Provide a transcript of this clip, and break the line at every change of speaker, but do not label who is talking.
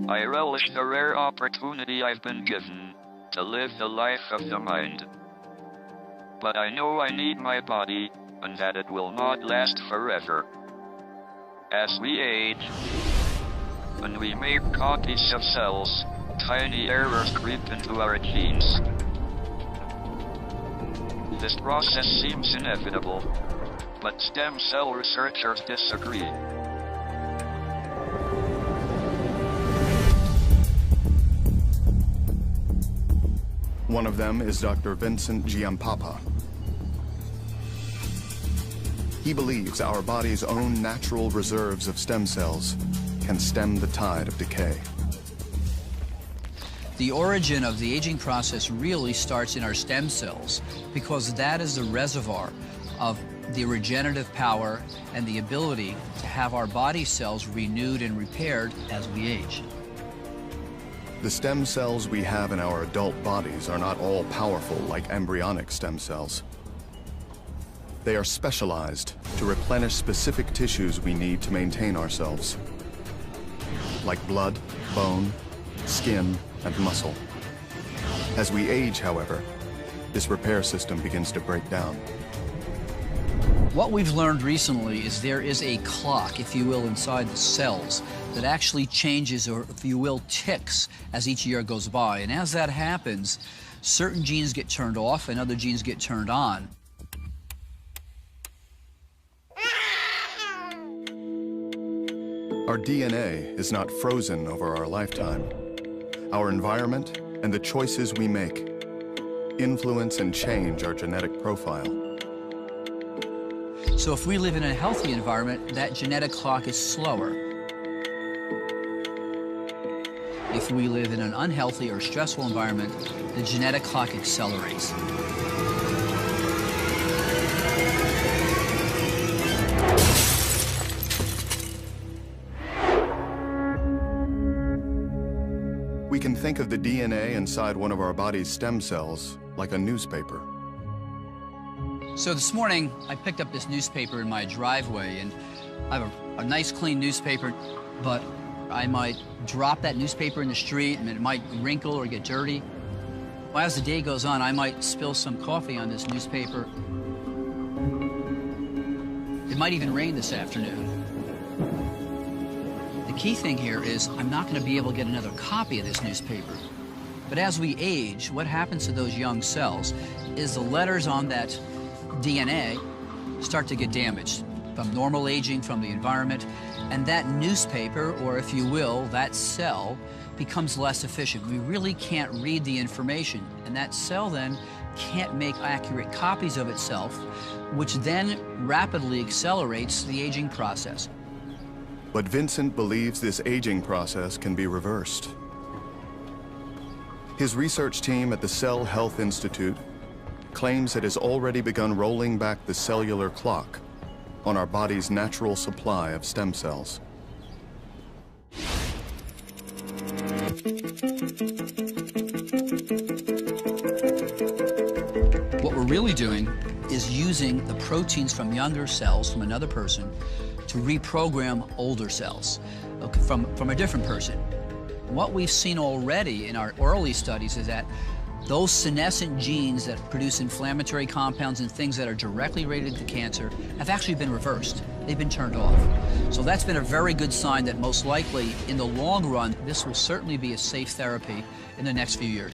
I relish the rare opportunity I've been given to live the life of the mind. But I know I need my body, and that it will not last forever. As we age, and we make copies of cells, tiny errors creep into our genes. This process seems inevitable, but stem cell researchers disagree.
One of them is Dr. Vincent Giampapa. He believes our body's own natural reserves of stem cells can stem the tide of decay.
The origin of the aging process really starts in our stem cells because that is the reservoir of the regenerative power and the ability to have our body cells renewed and repaired as we age.
The stem cells we have in our adult bodies are not all powerful like embryonic stem cells. They are specialized to replenish specific tissues we need to maintain ourselves, like blood, bone, skin, and muscle. As we age, however, this repair system begins to break down.
What we've learned recently is there is a clock, if you will, inside the cells that actually changes, or if you will, ticks as each year goes by. And as that happens, certain genes get turned off and other genes get turned on.
Our DNA is not frozen over our lifetime. Our environment and the choices we make influence and change our genetic profile.
So if we live in a healthy environment, that genetic clock is slower. If we live in an unhealthy or stressful environment, the genetic clock accelerates.
We can think of the DNA inside one of our body's stem cells like a newspaper.
So this morning, I picked up this newspaper in my driveway, and I have a nice, clean newspaper, but I might drop that newspaper in the street, and it might wrinkle or get dirty. Well, as the day goes on, I might spill some coffee on this newspaper. It might even rain this afternoon. The key thing here is I'm not going to be able to get another copy of this newspaper. But as we age, what happens to those young cells is the letters on that DNA start to get damaged from normal aging, from the environment, and that newspaper, or if you will, that cell, becomes less efficient. We really can't read the information, and that cell then can't make accurate copies of itself, which then rapidly accelerates the aging process.
But Vincent believes this aging process can be reversed. His research team at the Cell Health Institute claims it has already begun rolling back the cellular clock on our body's natural supply of stem cells.
What we're really doing is using the proteins from younger cells from another person to reprogram older cells from a different person. What we've seen already in our early studies is that those senescent genes that produce inflammatory compounds and things that are directly related to cancer have actually been reversed. They've been turned off. So that's been a very good sign that most likely, in the long run, this will certainly be a safe therapy in the next few years.